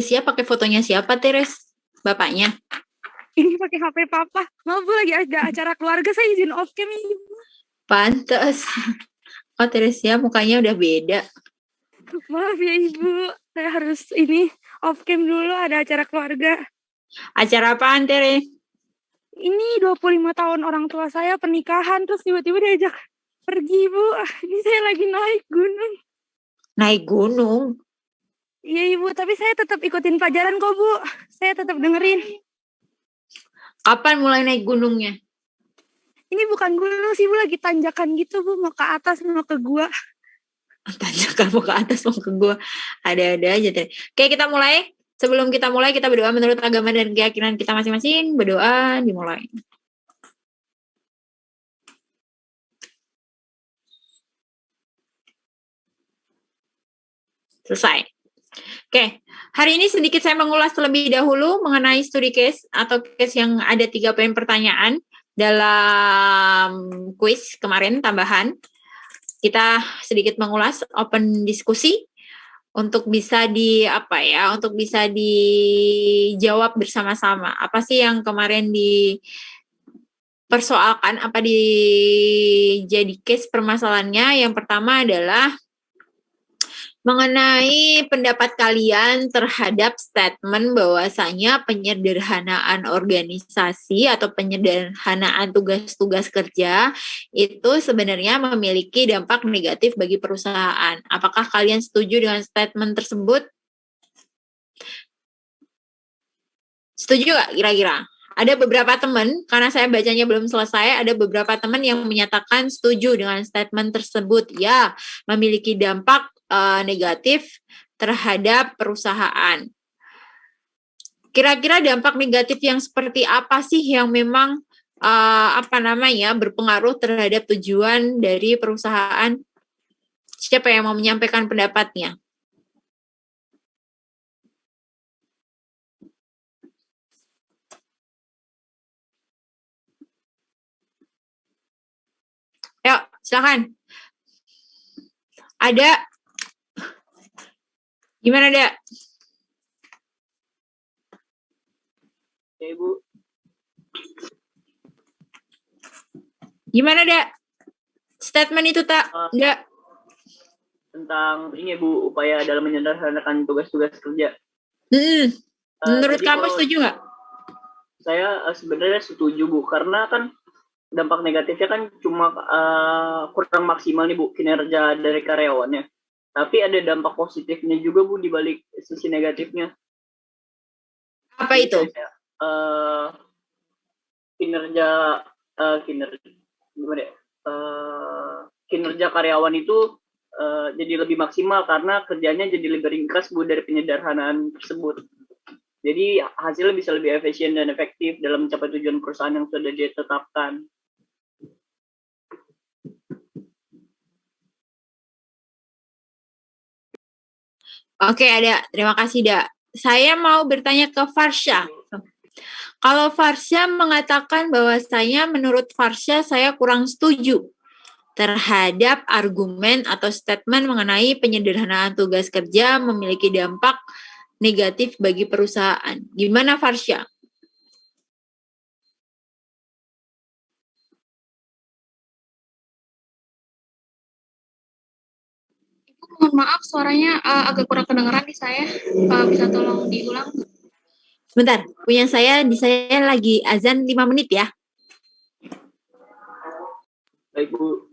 Siapa pakai fotonya siapa, Teres? Bapaknya? Ini pakai HP papa. Maaf Bu, lagi ada acara keluarga, saya izin off cam ini. Pantes. Oh, Teresia mukanya udah beda. Maaf ya Ibu, saya harus ini off cam dulu, ada acara keluarga. Acara apaan, Tere? Ini 25 tahun orang tua saya pernikahan, terus tiba-tiba diajak pergi Bu. Ini saya lagi naik gunung. Naik gunung? Iya Ibu, tapi saya tetap ikutin pelajaran kok Bu. Saya tetap dengerin. Kapan mulai naik gunungnya? Ini bukan gunung sih Bu, lagi tanjakan gitu Bu, mau ke atas, mau ke gua. Tanjakan mau ke atas, mau ke gua. Ada-ada aja, Tere. Oke, kita mulai. Sebelum kita mulai, kita berdoa menurut agama dan keyakinan kita masing-masing. Berdoa, dimulai. Selesai. Oke, hari ini sedikit saya mengulas terlebih dahulu mengenai studi case atau case yang ada 3 poin pertanyaan dalam kuis kemarin tambahan. Kita sedikit mengulas open diskusi untuk bisa untuk bisa dijawab bersama-sama. Apa sih yang kemarin dipersoalkan, apa jadi case permasalahannya? Yang pertama adalah mengenai pendapat kalian terhadap statement bahwasanya penyederhanaan organisasi atau penyederhanaan tugas-tugas kerja itu sebenarnya memiliki dampak negatif bagi perusahaan. Apakah kalian setuju dengan statement tersebut? Setuju nggak kira-kira? Ada beberapa teman, karena saya bacanya belum selesai, ada beberapa teman yang menyatakan setuju dengan statement tersebut. Ya, memiliki dampak negatif terhadap perusahaan. Kira-kira dampak negatif yang seperti apa sih yang memang berpengaruh terhadap tujuan dari perusahaan? Siapa yang mau menyampaikan pendapatnya? Yuk, silakan. Ada? Gimana, ada? Ya, Ibu. Gimana, ada? Statement itu tak? Enggak. Tentang ini Bu, upaya dalam menyederhanakan tugas-tugas kerja. Menurut kamu setuju nggak? Saya sebenarnya setuju Bu, karena kan dampak negatifnya kan cuma kurang maksimal nih Bu kinerja dari karyawannya. Tapi ada dampak positifnya juga Bu di balik sisi negatifnya. Apa itu? Kinerja karyawan itu jadi lebih maksimal karena kerjanya jadi lebih ringkas Bu dari penyederhanaan tersebut. Jadi hasilnya bisa lebih efisien dan efektif dalam mencapai tujuan perusahaan yang sudah ditetapkan. Oke, ada. Terima kasih, Da. Saya mau bertanya ke Farsha. Kalau Farsha mengatakan bahwasanya menurut Farsha saya kurang setuju terhadap argumen atau statement mengenai penyederhanaan tugas kerja memiliki dampak negatif bagi perusahaan. Gimana, Farsha? Mohon maaf, suaranya agak kurang kedengeran di saya. Bisa tolong diulang? Sebentar, punya saya lagi azan 5 menit ya. Baik Bu.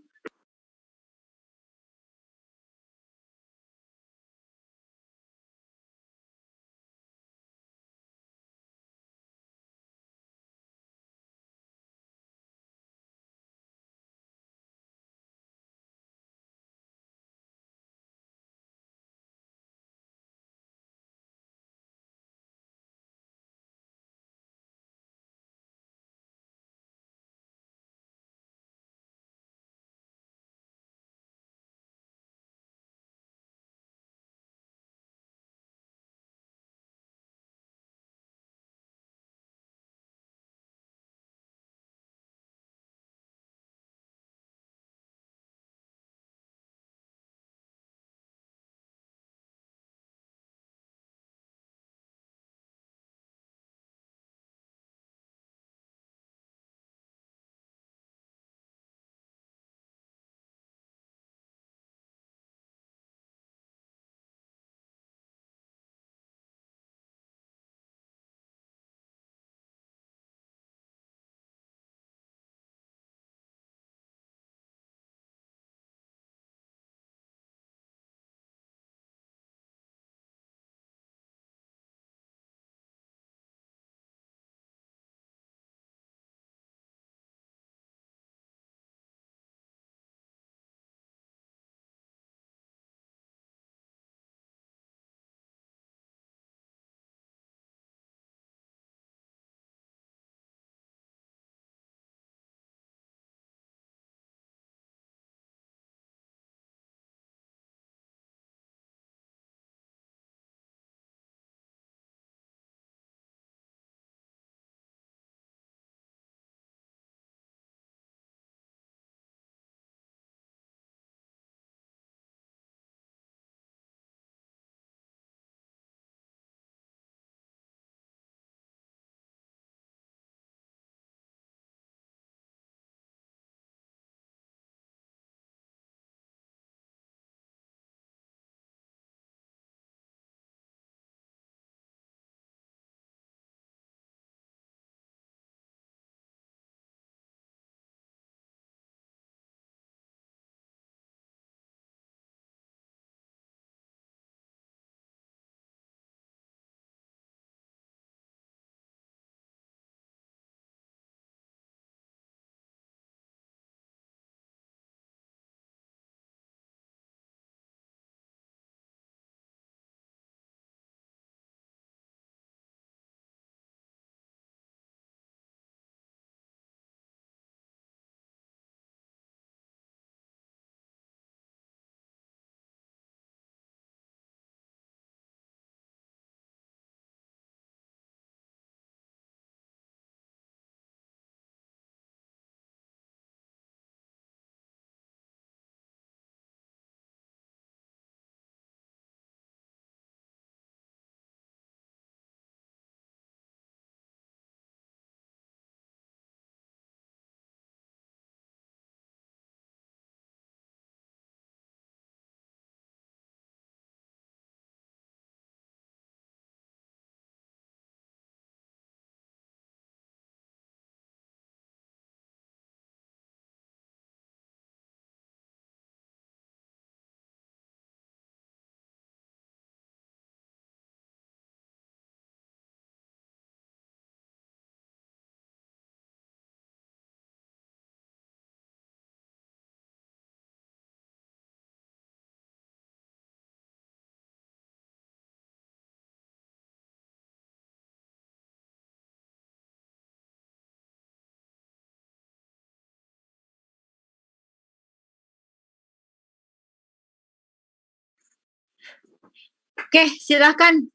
Oke, silakan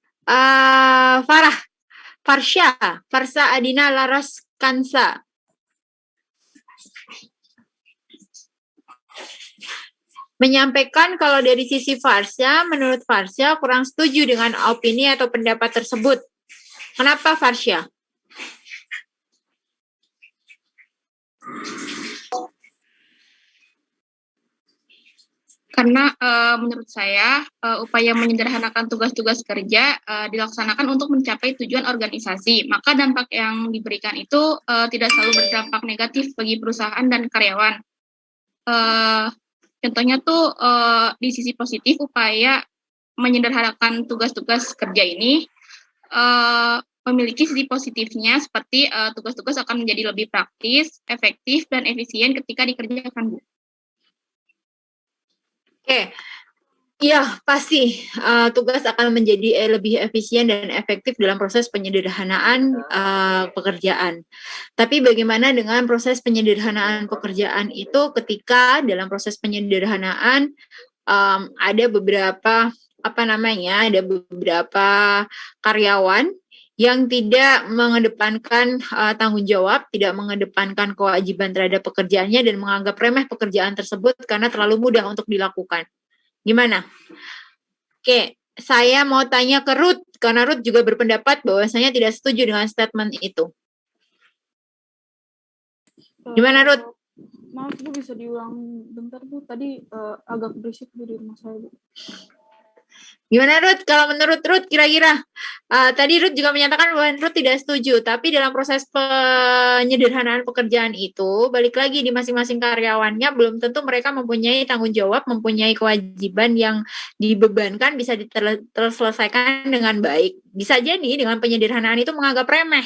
Farsa Adina Laras Kansa. Menyampaikan kalau dari sisi Farsya, menurut Farsya kurang setuju dengan opini atau pendapat tersebut. Kenapa Farsya? Karena menurut saya upaya menyederhanakan tugas-tugas kerja dilaksanakan untuk mencapai tujuan organisasi. Maka dampak yang diberikan itu tidak selalu berdampak negatif bagi perusahaan dan karyawan. Contohnya tuh di sisi positif upaya menyederhanakan tugas-tugas kerja ini memiliki sisi positifnya seperti tugas-tugas akan menjadi lebih praktis, efektif, dan efisien ketika dikerjakan, Bu. Oke, iya pasti tugas akan menjadi lebih efisien dan efektif dalam proses penyederhanaan pekerjaan. Tapi bagaimana dengan proses penyederhanaan pekerjaan itu ketika dalam proses penyederhanaan ada beberapa ada beberapa karyawan yang tidak mengedepankan tanggung jawab, tidak mengedepankan kewajiban terhadap pekerjaannya dan menganggap remeh pekerjaan tersebut karena terlalu mudah untuk dilakukan. Gimana? Oke, saya mau tanya ke Ruth, karena Ruth juga berpendapat bahwasanya tidak setuju dengan statement itu. Gimana, Ruth? Maaf Bu, bisa diulang bentar Bu, tadi agak berisik Bu di rumah saya Bu. Gimana Ruth? Kalau menurut Ruth kira-kira tadi Ruth juga menyatakan bahwa Ruth tidak setuju, tapi dalam proses penyederhanaan pekerjaan itu balik lagi di masing-masing karyawannya belum tentu mereka mempunyai tanggung jawab, mempunyai kewajiban yang dibebankan bisa terselesaikan dengan baik. Bisa jadi dengan penyederhanaan itu menganggap remeh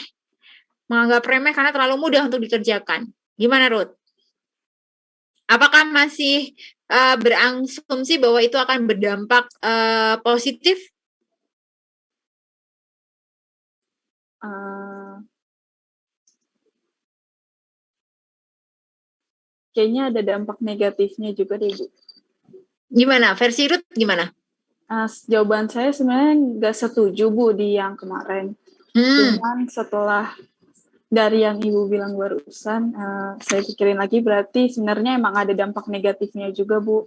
karena terlalu mudah untuk dikerjakan. Gimana Ruth? Apakah masih berasumsi bahwa itu akan berdampak positif? Kayaknya ada dampak negatifnya juga deh Bu. Gimana? Versi Ruth gimana? Jawaban saya sebenarnya nggak setuju Bu di yang kemarin. Cuman setelah dari yang Ibu bilang barusan, saya pikirin lagi berarti sebenarnya emang ada dampak negatifnya juga Bu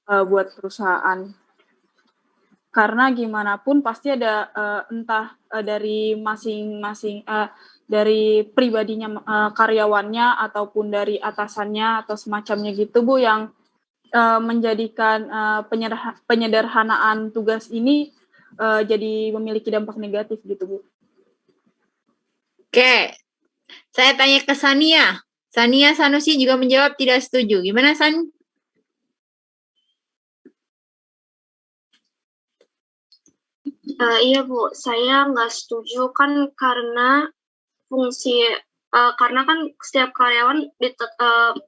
buat perusahaan. Karena gimana pun pasti ada entah dari masing-masing dari pribadinya karyawannya ataupun dari atasannya atau semacamnya gitu Bu yang menjadikan penyederhanaan tugas ini jadi memiliki dampak negatif gitu Bu. Oke, saya tanya ke Sania. Sania Sanusi juga menjawab tidak setuju. Gimana San? Iya Bu, saya nggak setuju kan karena fungsi karena kan setiap karyawan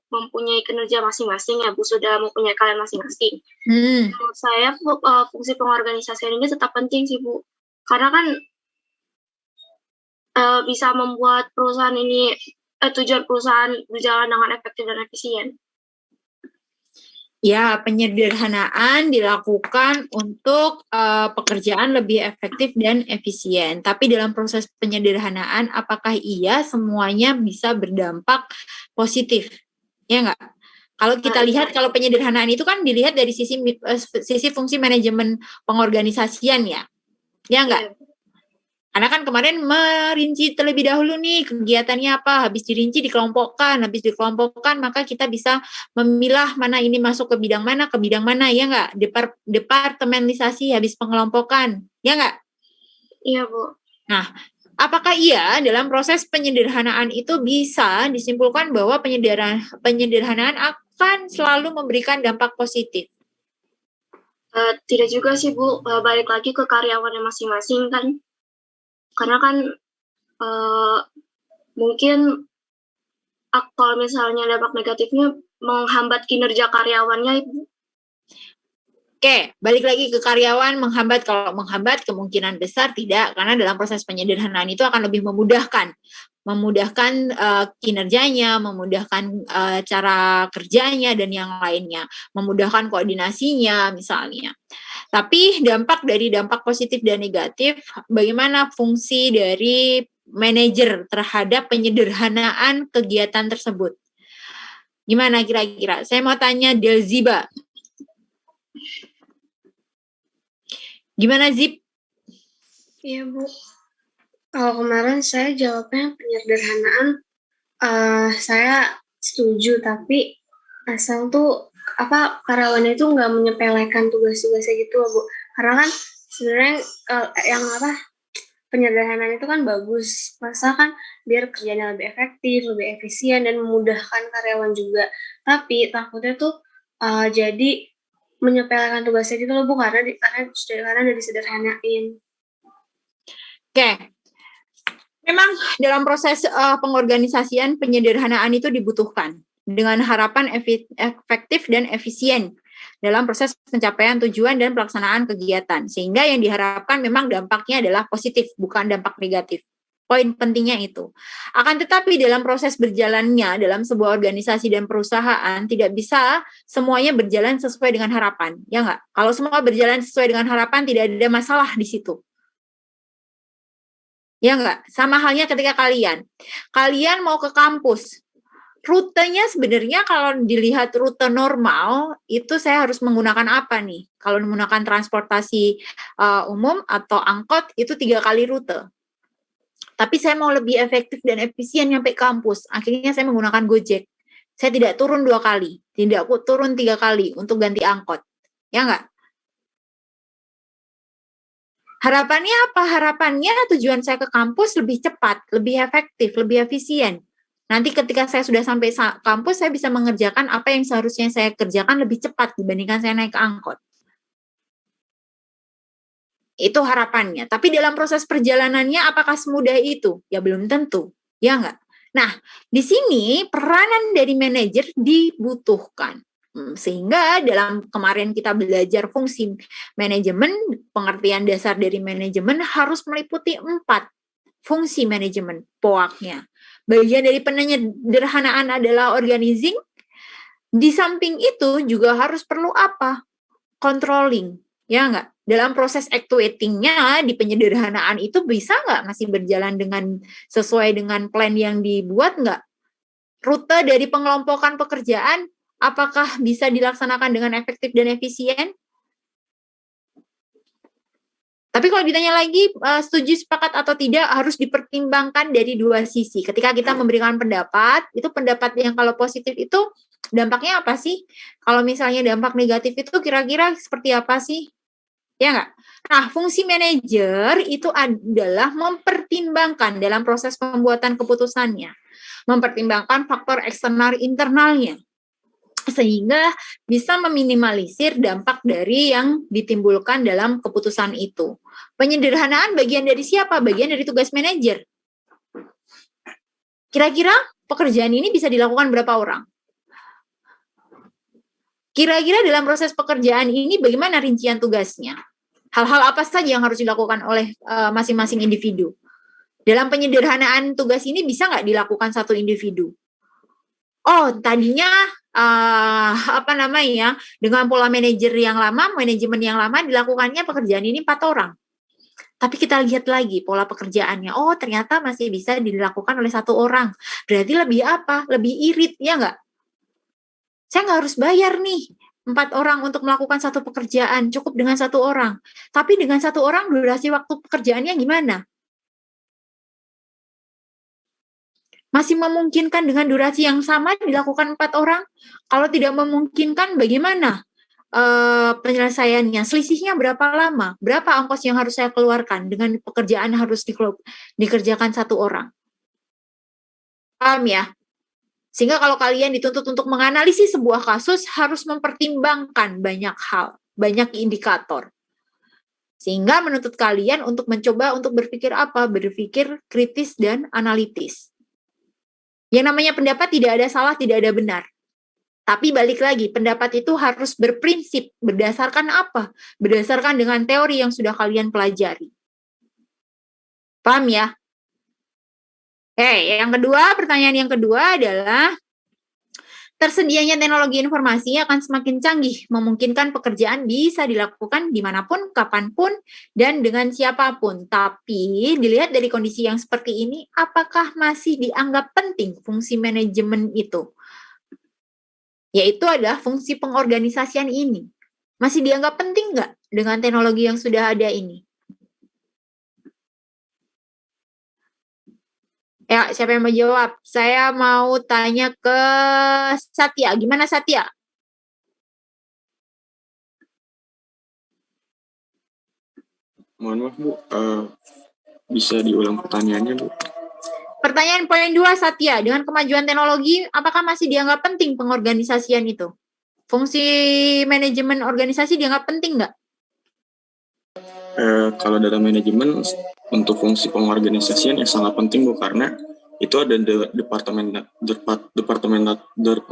mempunyai kinerja masing-masing ya Bu, sudah mempunyai kalian masing-masing. Menurut saya fungsi pengorganisasian ini tetap penting sih Bu, karena kan bisa membuat perusahaan ini tujuan perusahaan berjalan dengan efektif dan efisien. Ya, penyederhanaan dilakukan untuk pekerjaan lebih efektif dan efisien. Tapi dalam proses penyederhanaan, apakah iya semuanya bisa berdampak positif? Ya enggak? Kalau kita lihat, kalau penyederhanaan itu kan dilihat dari sisi fungsi manajemen pengorganisasian ya. Ya enggak? Karena kan kemarin merinci terlebih dahulu nih kegiatannya apa, habis dirinci dikelompokkan maka kita bisa memilah mana ini masuk ke bidang mana ya nggak? Departementalisasi habis pengelompokan, ya nggak? Iya Bu. Nah, apakah iya dalam proses penyederhanaan itu bisa disimpulkan bahwa penyederhanaan akan selalu memberikan dampak positif? Tidak juga sih Bu, balik lagi ke karyawannya masing-masing kan. Karena kan mungkin kalau misalnya dampak negatifnya menghambat kinerja karyawannya Ibu. Oke, balik lagi ke karyawan menghambat. Kalau menghambat kemungkinan besar tidak, karena dalam proses penyederhanaan itu akan lebih memudahkan kinerjanya, memudahkan cara kerjanya dan yang lainnya, memudahkan koordinasinya misalnya. Tapi dampak positif dan negatif, bagaimana fungsi dari manajer terhadap penyederhanaan kegiatan tersebut? Gimana kira-kira? Saya mau tanya Delziba. Gimana Zip? Iya Bu, kalau kemarin saya jawabnya penyederhanaan, saya setuju, tapi asal tuh karyawannya itu nggak menyepelekan tugas-tugasnya gitu loh Bu. Karena kan sebenarnya penyederhanaan itu kan bagus, masa kan biar kerjanya lebih efektif, lebih efisien dan memudahkan karyawan juga. Tapi takutnya tuh jadi menyepelekan tugasnya gitu loh Bu, karena udah disederhanain. Oke. Memang dalam proses pengorganisasian penyederhanaan itu dibutuhkan dengan harapan efektif dan efisien dalam proses pencapaian tujuan dan pelaksanaan kegiatan. Sehingga yang diharapkan memang dampaknya adalah positif, bukan dampak negatif. Poin pentingnya itu. Akan tetapi dalam proses berjalannya dalam sebuah organisasi dan perusahaan tidak bisa semuanya berjalan sesuai dengan harapan, ya nggak? Kalau semua berjalan sesuai dengan harapan tidak ada masalah di situ. Ya nggak? Sama halnya ketika kalian mau ke kampus. Rutenya sebenarnya kalau dilihat rute normal, itu saya harus menggunakan apa nih? Kalau menggunakan transportasi umum atau angkot, itu 3 kali rute. Tapi saya mau lebih efektif dan efisien nyampe kampus. Akhirnya saya menggunakan Gojek. Saya tidak turun 2 kali, tidak turun 3 kali untuk ganti angkot. Ya nggak? Harapannya apa? Harapannya tujuan saya ke kampus lebih cepat, lebih efektif, lebih efisien. Nanti ketika saya sudah sampai kampus, saya bisa mengerjakan apa yang seharusnya saya kerjakan lebih cepat dibandingkan saya naik ke angkot. Itu harapannya. Tapi dalam proses perjalanannya apakah semudah itu? Ya belum tentu. Ya enggak? Nah, di sini peranan dari manajer dibutuhkan. Sehingga dalam kemarin kita belajar fungsi manajemen, pengertian dasar dari manajemen harus meliputi 4 fungsi manajemen, POAK-nya. Bagian dari penyederhanaan adalah organizing. Di samping itu juga harus perlu apa? Controlling. Ya enggak? Dalam proses actuating-nya di penyederhanaan itu bisa nggak masih berjalan sesuai dengan plan yang dibuat nggak? Rute dari pengelompokan pekerjaan apakah bisa dilaksanakan dengan efektif dan efisien? Tapi kalau ditanya lagi, setuju, sepakat atau tidak, harus dipertimbangkan dari 2 sisi. Ketika kita memberikan pendapat, itu pendapat yang kalau positif itu dampaknya apa sih? Kalau misalnya dampak negatif itu kira-kira seperti apa sih? Ya nggak? Nah, fungsi manajer itu adalah mempertimbangkan dalam proses pembuatan keputusannya. Mempertimbangkan faktor eksternal internalnya. Sehingga bisa meminimalisir dampak dari yang ditimbulkan dalam keputusan itu. Penyederhanaan bagian dari siapa? Bagian dari tugas manajer. Kira-kira pekerjaan ini bisa dilakukan berapa orang? Kira-kira dalam proses pekerjaan ini bagaimana rincian tugasnya? Hal-hal apa saja yang harus dilakukan oleh masing-masing individu? Dalam penyederhanaan tugas ini bisa nggak dilakukan satu individu? Oh, tadinya dengan pola manajemen yang lama dilakukannya pekerjaan ini 4 orang. Tapi kita lihat lagi pola pekerjaannya. Oh, ternyata masih bisa dilakukan oleh 1 orang. Berarti lebih apa? Lebih irit, ya nggak? Saya nggak harus bayar nih 4 orang untuk melakukan satu pekerjaan, cukup dengan 1 orang. Tapi dengan 1 orang durasi waktu pekerjaannya gimana? Masih memungkinkan dengan durasi yang sama dilakukan 4 orang? Kalau tidak memungkinkan bagaimana penyelesaiannya? Selisihnya berapa lama? Berapa ongkos yang harus saya keluarkan dengan pekerjaan harus dikerjakan 1 orang? Paham ya? Sehingga kalau kalian dituntut untuk menganalisis sebuah kasus, harus mempertimbangkan banyak hal, banyak indikator. Sehingga menuntut kalian untuk mencoba untuk berpikir apa? Berpikir kritis dan analitis. Yang namanya pendapat tidak ada salah, tidak ada benar. Tapi balik lagi, pendapat itu harus berprinsip. Berdasarkan apa? Berdasarkan dengan teori yang sudah kalian pelajari. Paham ya? Yang kedua, pertanyaan yang kedua adalah, tersedianya teknologi informasi akan semakin canggih, memungkinkan pekerjaan bisa dilakukan dimanapun, kapanpun, dan dengan siapapun. Tapi, dilihat dari kondisi yang seperti ini, apakah masih dianggap penting fungsi manajemen itu? Yaitu adalah fungsi pengorganisasian ini. Masih dianggap penting nggak dengan teknologi yang sudah ada ini? Ya, siapa yang mau jawab? Saya mau tanya ke Satya. Gimana Satya? Mohon maaf Bu, bisa diulang pertanyaannya Bu? Pertanyaan poin 2 Satya, dengan kemajuan teknologi, apakah masih dianggap penting pengorganisasian itu? Fungsi manajemen organisasi dianggap penting nggak? Kalau dalam manajemen, untuk fungsi pengorganisasian yang sangat penting Bu, karena itu ada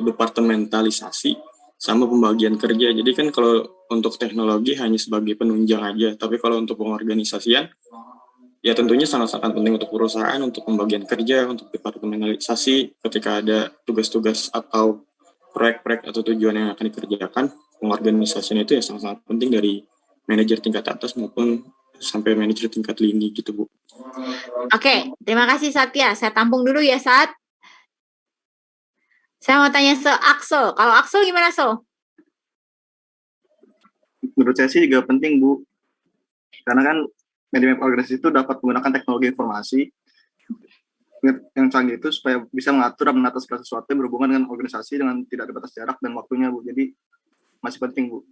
departementalisasi sama pembagian kerja. Jadi kan kalau untuk teknologi hanya sebagai penunjang aja, tapi kalau untuk pengorganisasian, ya tentunya sangat-sangat penting untuk perusahaan, untuk pembagian kerja, untuk departementalisasi, ketika ada tugas-tugas atau proyek-proyek atau tujuan yang akan dikerjakan, pengorganisasian itu ya sangat-sangat penting dari manajer tingkat atas maupun sampai manajer tingkat lini gitu Bu. Oke, terima kasih Satya. Saya tampung dulu ya Sat. Saya mau tanya ke Axel. Kalau Axel gimana Axel? Menurut saya sih juga penting Bu, karena kan manajemen organisasi itu dapat menggunakan teknologi informasi yang canggih itu supaya bisa mengatur dan menata segala sesuatu yang berhubungan dengan organisasi dengan tidak ada batas jarak dan waktunya Bu. Jadi masih penting Bu.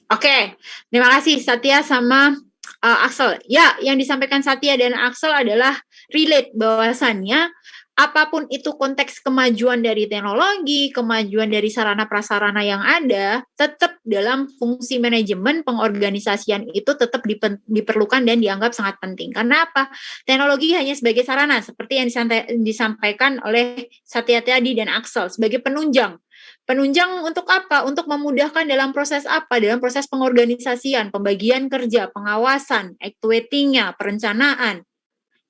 Oke, terima kasih Satya sama Axel. Ya, yang disampaikan Satya dan Axel adalah relate bahwasannya apapun itu konteks kemajuan dari teknologi, kemajuan dari sarana prasarana yang ada, tetap dalam fungsi manajemen pengorganisasian itu tetap diperlukan dan dianggap sangat penting. Karena apa? Teknologi hanya sebagai sarana, seperti yang disampaikan oleh Satya tadi dan Axel, sebagai penunjang. Penunjang untuk apa? Untuk memudahkan dalam proses apa? Dalam proses pengorganisasian, pembagian kerja, pengawasan, actuating-nya, perencanaan.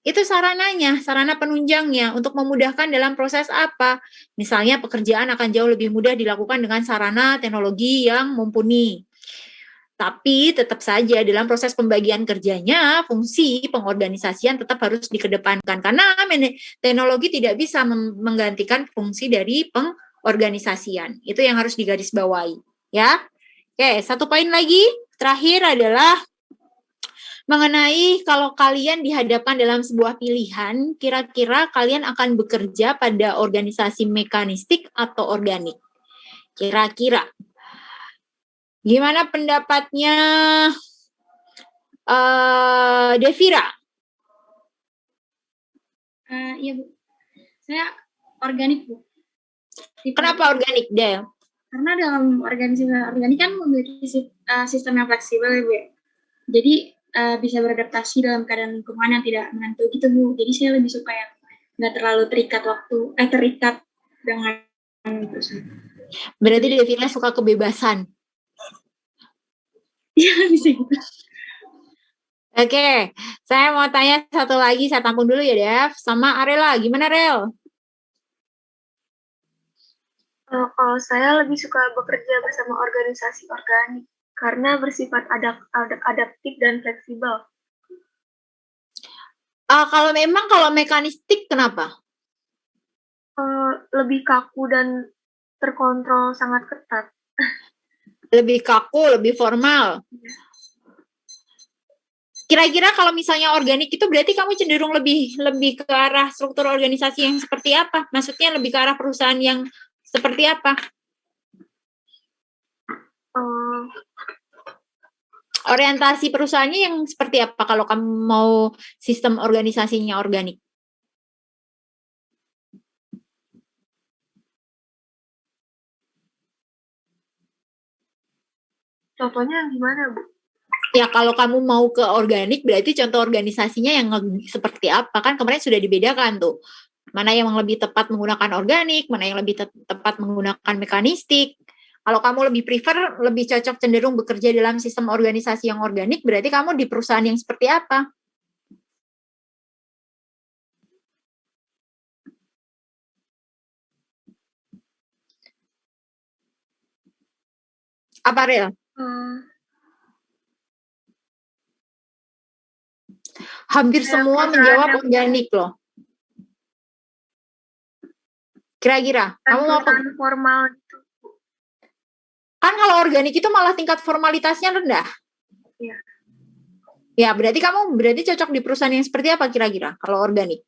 Itu sarananya, sarana penunjangnya untuk memudahkan dalam proses apa? Misalnya pekerjaan akan jauh lebih mudah dilakukan dengan sarana teknologi yang mumpuni. Tapi tetap saja dalam proses pembagian kerjanya, fungsi pengorganisasian tetap harus dikedepankan. Karena teknologi tidak bisa menggantikan fungsi dari pengorganisasian. Itu yang harus digarisbawahi. Ya. Oke, satu poin lagi. Terakhir adalah mengenai kalau kalian dihadapkan dalam sebuah pilihan, kira-kira kalian akan bekerja pada organisasi mekanistik atau organik? Kira-kira. Gimana pendapatnya Devira? Iya Bu, saya organik Bu. Kenapa organik, Del? Karena dalam organisasi organik kan memiliki sistem yang fleksibel ya Bu. Jadi bisa beradaptasi dalam keadaan lingkungan yang tidak menentu gitu Bu. Jadi saya lebih suka yang nggak terlalu terikat dengan itu. Berarti Devina suka kebebasan. Iya bisa gitu. Oke, saya mau tanya satu lagi, saya tampung dulu ya Dev, sama Arela. Gimana Rel? Kalau saya lebih suka bekerja bersama organisasi organik, karena bersifat adaptif dan fleksibel. Kalau mekanistik kenapa? Lebih kaku dan terkontrol sangat ketat. Lebih kaku, lebih formal. Kira-kira kalau misalnya organik itu berarti kamu cenderung lebih ke arah struktur organisasi yang seperti apa? Maksudnya lebih ke arah perusahaan yang seperti apa? Orientasi perusahaannya yang seperti apa kalau kamu mau sistem organisasinya organik? Contohnya gimana, Bu? Ya kalau kamu mau ke organik berarti contoh organisasinya yang seperti apa? Kan kemarin sudah dibedakan tuh. Mana yang lebih tepat menggunakan organik, mana yang lebih tepat menggunakan mekanistik. Kalau kamu lebih prefer, lebih cocok cenderung bekerja dalam sistem organisasi yang organik, berarti kamu di perusahaan yang seperti apa? Apa, Rel? Hampir semua menjawab organik loh. Kira-kira, kamu mau formal gitu. Kan kalau organik itu malah tingkat formalitasnya rendah. Iya. Ya, berarti kamu cocok di perusahaan yang seperti apa kira-kira kalau organik?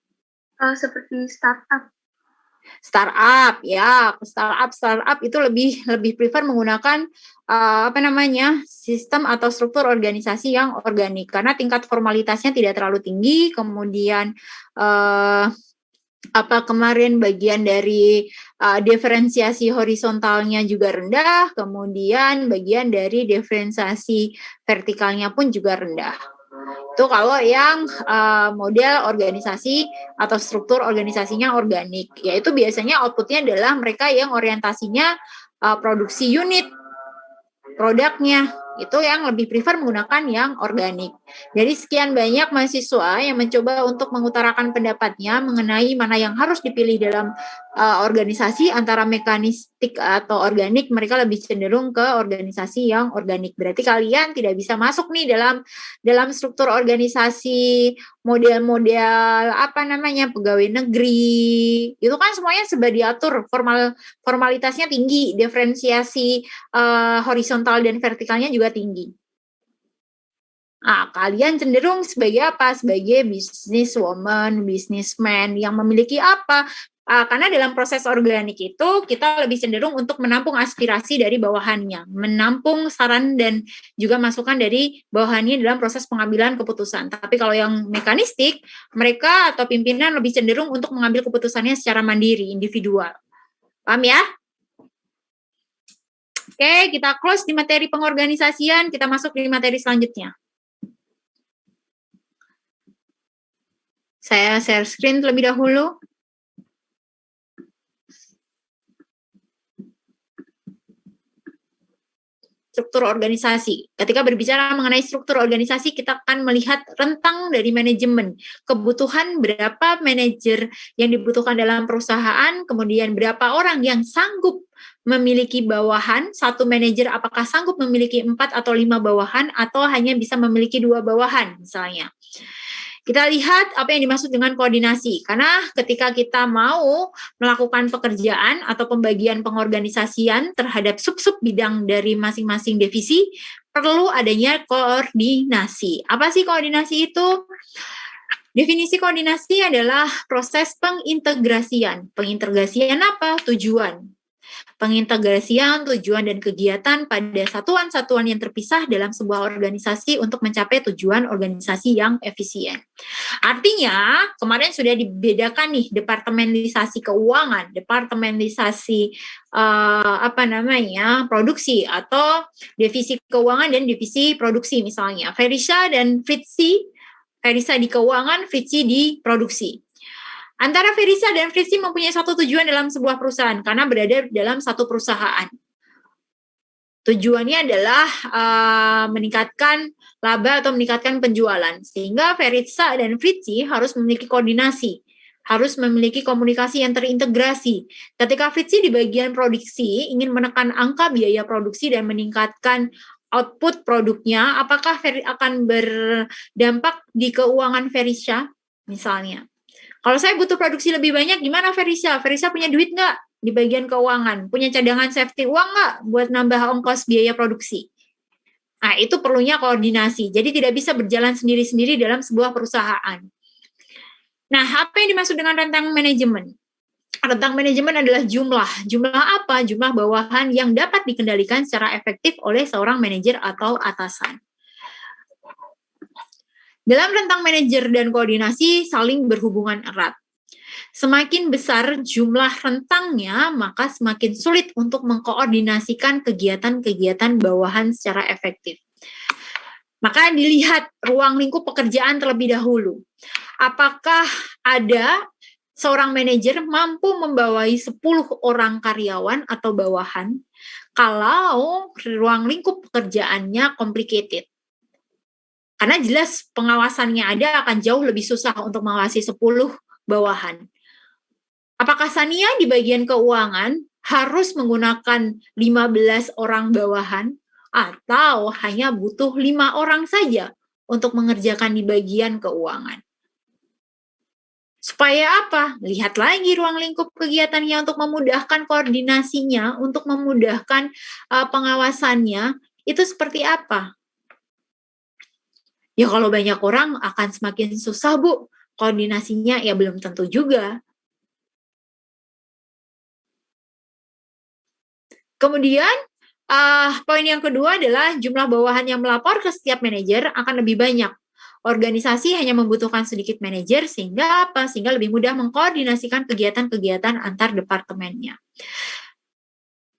Seperti startup. Startup, ya. Startup itu lebih prefer menggunakan sistem atau struktur organisasi yang organik karena tingkat formalitasnya tidak terlalu tinggi, kemudian kemarin bagian dari diferensiasi horizontalnya juga rendah, kemudian bagian dari diferensiasi vertikalnya pun juga rendah. Itu kalau yang model organisasi atau struktur organisasinya organik, yaitu biasanya outputnya adalah mereka yang orientasinya produksi unit produknya, itu yang lebih prefer menggunakan yang organik. Jadi sekian banyak mahasiswa yang mencoba untuk mengutarakan pendapatnya mengenai mana yang harus dipilih dalam organisasi antara mekanistik atau organik, mereka lebih cenderung ke organisasi yang organik. Berarti kalian tidak bisa masuk nih dalam struktur organisasi model-model pegawai negeri. Itu kan semuanya sudah diatur, formalitasnya tinggi, diferensiasi horizontal dan vertikalnya juga tinggi. Nah, kalian cenderung sebagai apa? Sebagai businesswoman, businessman yang memiliki apa? Karena dalam proses organik itu kita lebih cenderung untuk menampung aspirasi dari bawahannya, menampung saran dan juga masukan dari bawahannya dalam proses pengambilan keputusan. Tapi kalau yang mekanistik, mereka atau pimpinan lebih cenderung untuk mengambil keputusannya secara mandiri, individual. Paham ya? Oke, kita close di materi pengorganisasian, kita masuk di materi selanjutnya. Saya share screen terlebih dahulu. Struktur organisasi. Ketika berbicara mengenai struktur organisasi, kita akan melihat rentang dari manajemen. Kebutuhan berapa manajer yang dibutuhkan dalam perusahaan, kemudian berapa orang yang sanggup memiliki bawahan, satu manajer apakah sanggup memiliki 4 atau 5 bawahan, atau hanya bisa memiliki 2 bawahan misalnya. Kita lihat apa yang dimaksud dengan koordinasi, karena ketika kita mau melakukan pekerjaan atau pembagian pengorganisasian terhadap sub-sub bidang dari masing-masing divisi, perlu adanya koordinasi. Apa sih koordinasi itu? Definisi koordinasi adalah proses pengintegrasian. Pengintegrasian apa? Tujuan. Pengintegrasian tujuan dan kegiatan pada satuan-satuan yang terpisah dalam sebuah organisasi untuk mencapai tujuan organisasi yang efisien. Artinya, kemarin sudah dibedakan nih departementalisasi keuangan, departementalisasi produksi atau divisi keuangan dan divisi produksi misalnya. Ferisa dan Fritzi, Ferisa di keuangan, Fritzi di produksi. Antara Ferisa dan Fritzi mempunyai satu tujuan dalam sebuah perusahaan karena berada dalam satu perusahaan. Tujuannya adalah meningkatkan laba atau meningkatkan penjualan. Sehingga Ferisa dan Fritzi harus memiliki koordinasi, harus memiliki komunikasi yang terintegrasi. Ketika Fritzi di bagian produksi ingin menekan angka biaya produksi dan meningkatkan output produknya, apakah akan berdampak di keuangan Ferisa misalnya? Kalau saya butuh produksi lebih banyak, gimana Ferisa? Ferisa punya duit nggak di bagian keuangan? Punya cadangan safety uang nggak buat nambah ongkos biaya produksi? Nah, itu perlunya koordinasi. Jadi tidak bisa berjalan sendiri-sendiri dalam sebuah perusahaan. Nah, apa yang dimaksud dengan rentang manajemen? Rentang manajemen adalah jumlah. Jumlah apa? Jumlah bawahan yang dapat dikendalikan secara efektif oleh seorang manajer atau atasan. Dalam rentang manajer dan koordinasi saling berhubungan erat. Semakin besar jumlah rentangnya, maka semakin sulit untuk mengkoordinasikan kegiatan-kegiatan bawahan secara efektif. Maka dilihat ruang lingkup pekerjaan terlebih dahulu. Apakah ada seorang manajer mampu membawahi 10 orang karyawan atau bawahan kalau ruang lingkup pekerjaannya complicated. Karena jelas pengawasannya ada akan jauh lebih susah untuk mengawasi 10 bawahan. Apakah Sania di bagian keuangan harus menggunakan 15 orang bawahan atau hanya butuh 5 orang saja untuk mengerjakan di bagian keuangan? Supaya apa? Lihat lagi ruang lingkup kegiatannya untuk memudahkan koordinasinya, untuk memudahkan pengawasannya, itu seperti apa? Ya kalau banyak orang akan semakin susah, Bu. Koordinasinya ya belum tentu juga. Kemudian, poin yang kedua adalah jumlah bawahan yang melapor ke setiap manajer akan lebih banyak. Organisasi hanya membutuhkan sedikit manajer sehingga apa? Sehingga lebih mudah mengkoordinasikan kegiatan-kegiatan antar departemennya.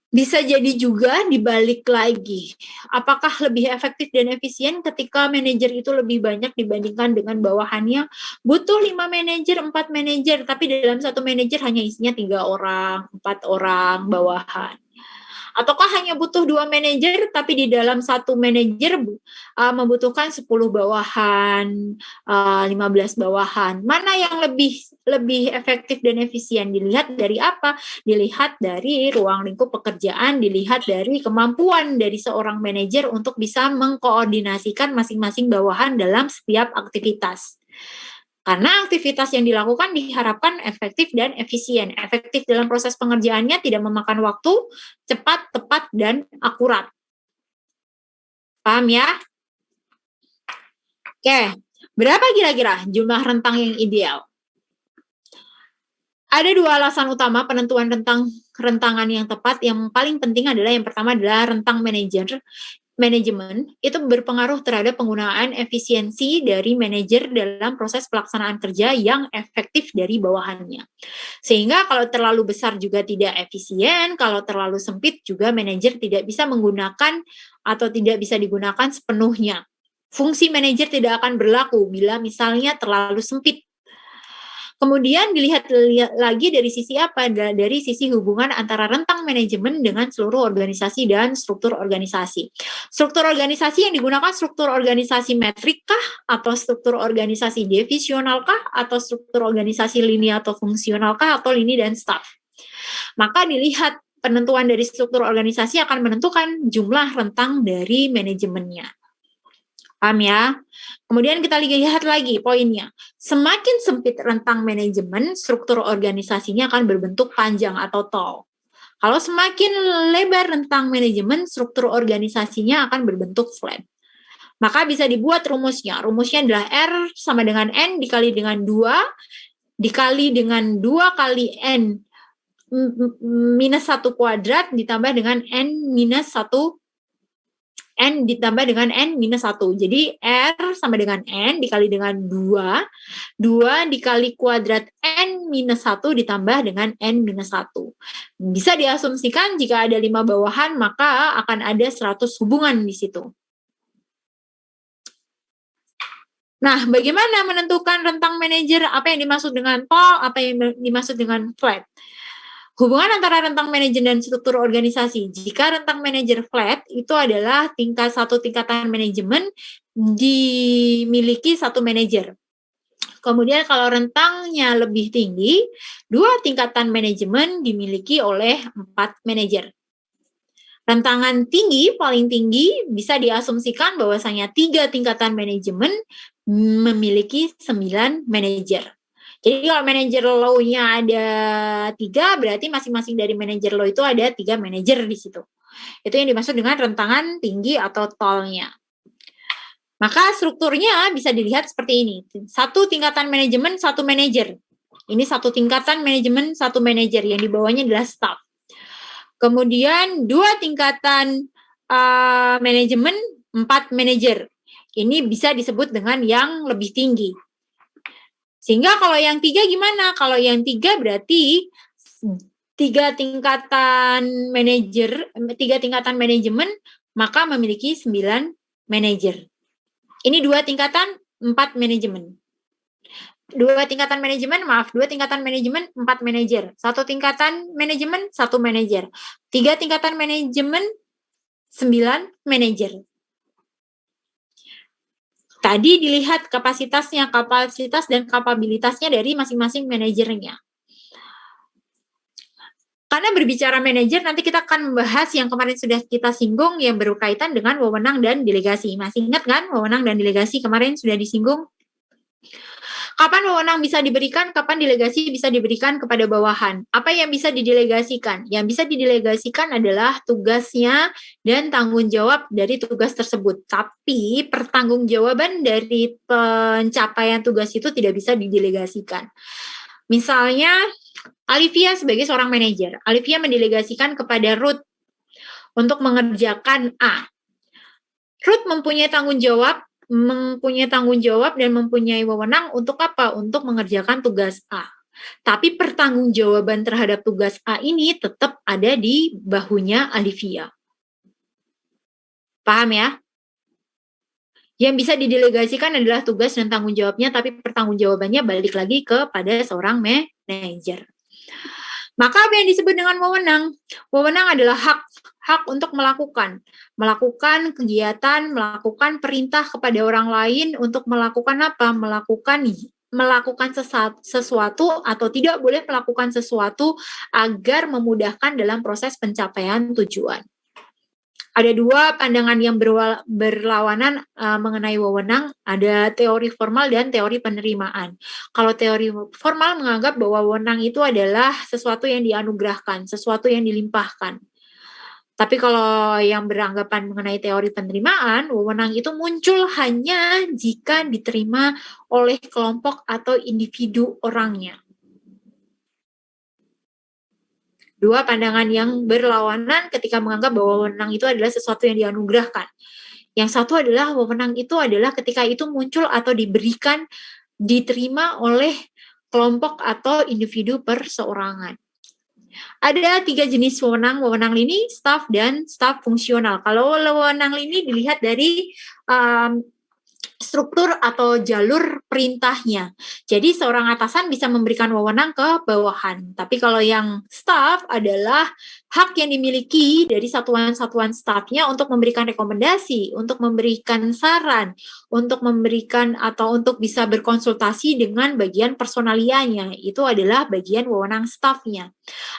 Bisa jadi juga dibalik lagi. Apakah lebih efektif dan efisien ketika manajer itu lebih banyak dibandingkan dengan bawahannya? Butuh 5 manajer, 4 manajer, tapi dalam satu manajer hanya isinya 3 orang, 4 orang bawahan. Ataukah hanya butuh 2 manajer, tapi di dalam satu manajer membutuhkan 10 bawahan, 15 bawahan. Mana yang lebih efektif dan efisien? Dilihat dari apa? Dilihat dari ruang lingkup pekerjaan, dilihat dari kemampuan dari seorang manajer untuk bisa mengkoordinasikan masing-masing bawahan dalam setiap aktivitas. Karena aktivitas yang dilakukan diharapkan efektif dan efisien. Efektif dalam proses pengerjaannya, tidak memakan waktu, cepat, tepat, dan akurat. Paham ya? Oke, berapa kira-kira jumlah rentang yang ideal? Ada 2 alasan utama penentuan rentangan yang tepat. Yang paling penting adalah yang pertama adalah rentang manajemen itu berpengaruh terhadap penggunaan efisiensi dari manajer dalam proses pelaksanaan kerja yang efektif dari bawahannya. Sehingga kalau terlalu besar juga tidak efisien, kalau terlalu sempit juga manajer tidak bisa menggunakan atau tidak bisa digunakan sepenuhnya. Fungsi manajer tidak akan berlaku bila misalnya terlalu sempit. Kemudian dilihat lagi dari sisi apa? Dari sisi hubungan antara rentang manajemen dengan seluruh organisasi dan struktur organisasi. Struktur organisasi yang digunakan struktur organisasi metrik kah? Atau struktur organisasi divisional kah? Atau struktur organisasi lini atau fungsional kah? Atau lini dan staff. Maka dilihat penentuan dari struktur organisasi akan menentukan jumlah rentang dari manajemennya. Paham ya? Kemudian kita lihat lagi poinnya. Semakin sempit rentang manajemen, struktur organisasinya akan berbentuk panjang atau tall. Kalau semakin lebar rentang manajemen, struktur organisasinya akan berbentuk flat. Maka bisa dibuat rumusnya. Rumusnya adalah R sama dengan N dikali dengan 2, dikali dengan 2 kali N minus 1 kuadrat ditambah dengan N minus 1 N ditambah dengan N minus 1. Jadi R sama dengan N dikali dengan 2. 2 dikali kuadrat N minus 1 ditambah dengan N minus 1. Bisa diasumsikan jika ada 5 bawahan, maka akan ada 100 hubungan di situ. Nah, bagaimana menentukan rentang manajer? Apa yang dimaksud dengan tall? Apa yang dimaksud dengan flat? Hubungan antara rentang manajer dan struktur organisasi. Jika rentang manajer flat, itu adalah satu tingkatan manajemen dimiliki satu manajer. Kemudian kalau rentangnya lebih tinggi, 2 tingkatan manajemen dimiliki oleh 4 manajer. Rentangan tinggi, paling tinggi, bisa diasumsikan bahwasanya 3 tingkatan manajemen memiliki 9 manajer. Jadi kalau manajer low-nya ada 3, berarti masing-masing dari manajer low itu ada 3 manajer di situ. Itu yang dimaksud dengan rentangan tinggi atau tall-nya. Maka strukturnya bisa dilihat seperti ini. 1 tingkatan manajemen, 1 manajer. Ini 1 tingkatan manajemen, 1 manajer. Yang di bawahnya adalah staff. Kemudian 2 tingkatan manajemen, 4 manajer. Ini bisa disebut dengan yang lebih tinggi. Sehingga kalau yang 3 gimana? Kalau yang 3 berarti 3 tingkatan manajemen, maka memiliki 9 manajer. Ini 2 tingkatan, 4 manajemen. 2 tingkatan manajemen, 4 manajer. 1 tingkatan manajemen, 1 manajer. 3 tingkatan manajemen, 9 manajer. Tadi dilihat kapasitas dan kapabilitasnya dari masing-masing manajernya. Karena berbicara manajer, nanti kita akan membahas yang kemarin sudah kita singgung yang berkaitan dengan wewenang dan delegasi. Masih ingat kan wewenang dan delegasi kemarin sudah disinggung? Kapan wewenang bisa diberikan, kapan delegasi bisa diberikan kepada bawahan? Apa yang bisa didelegasikan? Yang bisa didelegasikan adalah tugasnya dan tanggung jawab dari tugas tersebut. Tapi pertanggungjawaban dari pencapaian tugas itu tidak bisa didelegasikan. Misalnya, Alivia sebagai seorang manajer. Alivia mendelegasikan kepada Ruth untuk mengerjakan A. Ruth mempunyai tanggung jawab dan mempunyai wewenang untuk apa? Untuk mengerjakan tugas A. Tapi pertanggungjawaban terhadap tugas A ini tetap ada di bahunya Alivia. Paham ya? Yang bisa didelegasikan adalah tugas dan tanggung jawabnya, tapi pertanggungjawabannya balik lagi kepada seorang manajer. Maka apa yang disebut dengan wewenang? Wewenang adalah hak untuk melakukan kegiatan, melakukan perintah kepada orang lain untuk melakukan apa? Melakukan sesuatu atau tidak boleh melakukan sesuatu agar memudahkan dalam proses pencapaian tujuan. Ada 2 pandangan yang berlawanan mengenai wewenang, ada teori formal dan teori penerimaan. Kalau teori formal menganggap bahwa wewenang itu adalah sesuatu yang dianugerahkan, sesuatu yang dilimpahkan. Tapi kalau yang beranggapan mengenai teori penerimaan, wewenang itu muncul hanya jika diterima oleh kelompok atau individu orangnya. 2 pandangan yang berlawanan ketika menganggap bahwa wewenang itu adalah sesuatu yang dianugerahkan. Yang satu adalah wewenang itu adalah ketika itu muncul atau diterima oleh kelompok atau individu perseorangan. Ada 3 jenis wewenang lini, staf, dan staf fungsional. Kalau wewenang lini dilihat dari struktur atau jalur perintahnya. Jadi seorang atasan bisa memberikan wewenang ke bawahan. Tapi kalau yang staff adalah hak yang dimiliki dari satuan-satuan staffnya untuk memberikan rekomendasi, untuk memberikan saran, untuk memberikan atau untuk bisa berkonsultasi dengan bagian personalianya. Itu adalah bagian wewenang staffnya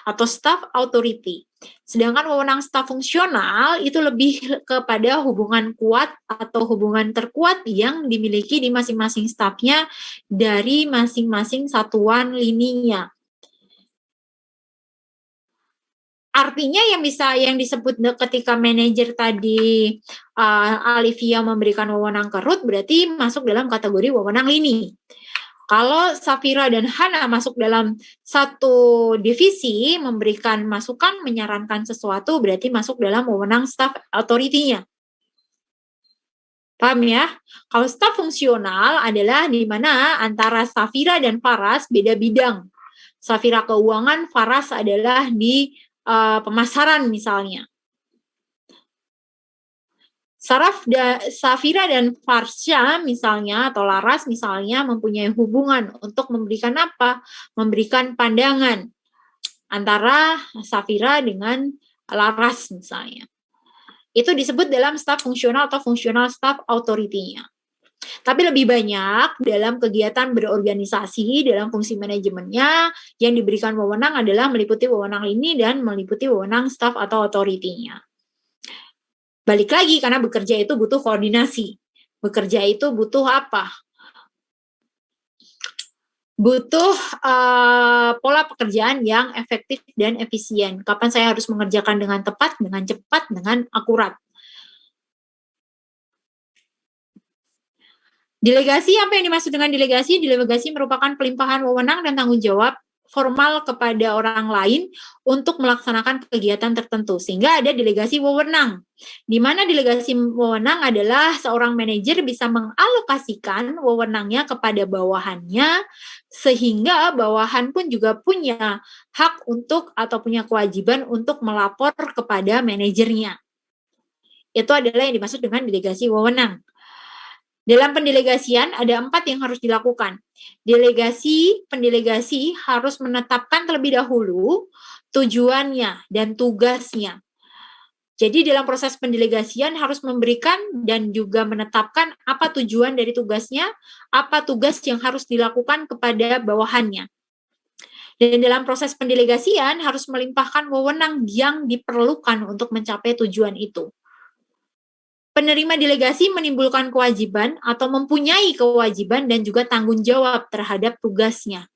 atau staff authority. Sedangkan wewenang staf fungsional itu lebih kepada hubungan kuat atau hubungan terkuat yang dimiliki di masing-masing stafnya dari masing-masing satuan lininya. Artinya yang disebut ketika manajer tadi Alivia memberikan wewenang ke Ruth berarti masuk dalam kategori wewenang lini. Kalau Safira dan Hana masuk dalam satu divisi, memberikan masukan, menyarankan sesuatu, berarti masuk dalam wewenang staff authority-nya. Paham ya? Kalau staff fungsional adalah di mana antara Safira dan Faras beda bidang. Safira keuangan, Faras adalah di pemasaran misalnya. Safira dan Farsha misalnya atau Laras misalnya mempunyai hubungan untuk memberikan apa? Memberikan pandangan antara Safira dengan Laras misalnya. Itu disebut dalam staf fungsional atau fungsional staff authority-nya. Tapi lebih banyak dalam kegiatan berorganisasi, dalam fungsi manajemennya yang diberikan wewenang adalah meliputi wewenang lini dan meliputi wewenang staff atau authority-nya. Balik lagi, karena bekerja itu butuh koordinasi. Bekerja itu butuh apa? Butuh pola pekerjaan yang efektif dan efisien. Kapan saya harus mengerjakan dengan tepat, dengan cepat, dengan akurat. Delegasi, apa yang dimaksud dengan delegasi? Delegasi merupakan pelimpahan wewenang dan tanggung jawab formal kepada orang lain untuk melaksanakan kegiatan tertentu. Sehingga ada delegasi wewenang. Di mana delegasi wewenang adalah seorang manajer bisa mengalokasikan wewenangnya kepada bawahannya, sehingga bawahan pun juga punya hak untuk atau punya kewajiban untuk melapor kepada manajernya. Itu adalah yang dimaksud dengan delegasi wewenang. Dalam pendelegasian ada 4 yang harus dilakukan. Pendelegasi harus menetapkan terlebih dahulu tujuannya dan tugasnya. Jadi dalam proses pendelegasian harus memberikan dan juga menetapkan apa tujuan dari tugasnya, apa tugas yang harus dilakukan kepada bawahannya. Dan dalam proses pendelegasian harus melimpahkan wewenang yang diperlukan untuk mencapai tujuan itu. Penerima delegasi menimbulkan kewajiban atau mempunyai kewajiban dan juga tanggung jawab terhadap tugasnya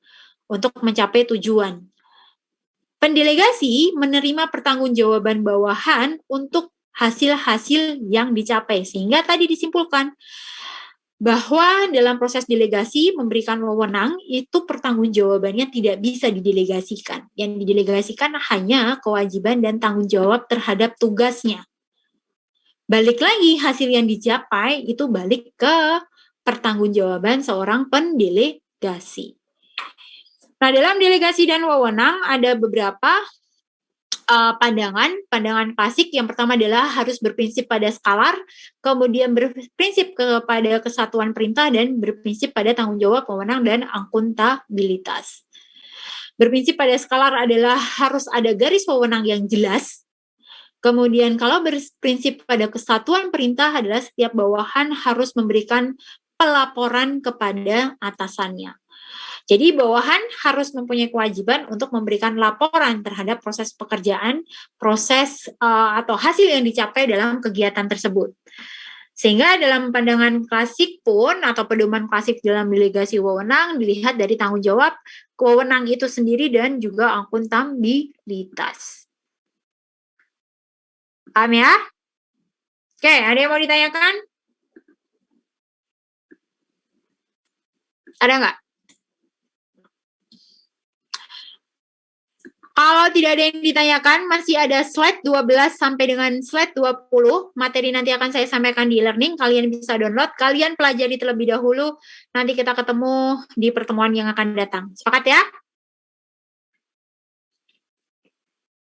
untuk mencapai tujuan. Pendelegasi menerima pertanggungjawaban bawahan untuk hasil-hasil yang dicapai. Sehingga tadi disimpulkan bahwa dalam proses delegasi memberikan wewenang itu pertanggungjawabannya tidak bisa didelegasikan. Yang didelegasikan hanya kewajiban dan tanggung jawab terhadap tugasnya. Balik lagi hasil yang dicapai itu balik ke pertanggungjawaban seorang pendelegasi. Nah, dalam delegasi dan wewenang ada beberapa pandangan klasik. Yang pertama adalah harus berprinsip pada skalar, kemudian berprinsip kepada kesatuan perintah, dan berprinsip pada tanggung jawab, wewenang, dan akuntabilitas. Berprinsip pada skalar adalah harus ada garis wewenang yang jelas. Kemudian kalau berprinsip pada kesatuan perintah adalah setiap bawahan harus memberikan pelaporan kepada atasannya. Jadi bawahan harus mempunyai kewajiban untuk memberikan laporan terhadap proses pekerjaan, proses atau hasil yang dicapai dalam kegiatan tersebut. Sehingga dalam pandangan klasik pun atau pedoman klasik dalam delegasi wewenang dilihat dari tanggung jawab, wewenang itu sendiri dan juga akuntabilitas. Paham ya? Oke, ada yang mau ditanyakan? Ada nggak? Kalau tidak ada yang ditanyakan, masih ada slide 12 sampai dengan slide 20. Materi nanti akan saya sampaikan di e-learning. Kalian bisa download. Kalian pelajari terlebih dahulu. Nanti kita ketemu di pertemuan yang akan datang. Sepakat ya?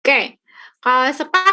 Oke. Kalau sepakat,